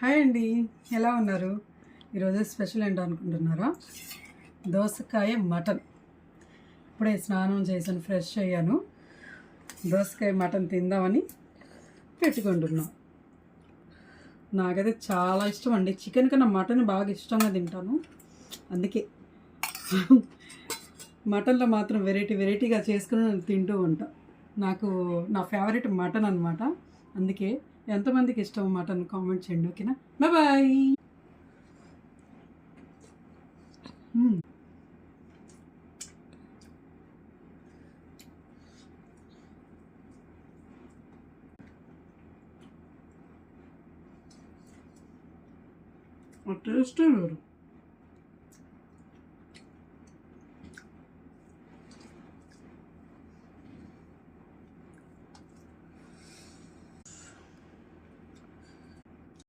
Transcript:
Hi అండి, ఎలా ఉన్నారు? ఈరోజు స్పెషల్ ఏంటో అనుకుంటున్నారా? దోసకాయ మటన్. ఇప్పుడే స్నానం చేసాను, ఫ్రెష్ అయ్యాను. దోసకాయ మటన్ తిందామని పెట్టుకుంటున్నాను. నాకైతే చాలా ఇష్టం అండి. చికెన్ కన్నా మటన్ బాగా ఇష్టంగా తింటాను. అందుకే మటన్లో మాత్రం వెరైటీగా చేసుకుని తింటూ ఉంటాను. నా ఫేవరెట్ మటన్ అనమాట. అందుకే ఎంతమందికి ఇష్టం మటన్ కామెంట్ చేయండి, ఓకేనా? బాయ్. టేస్టే వేరు.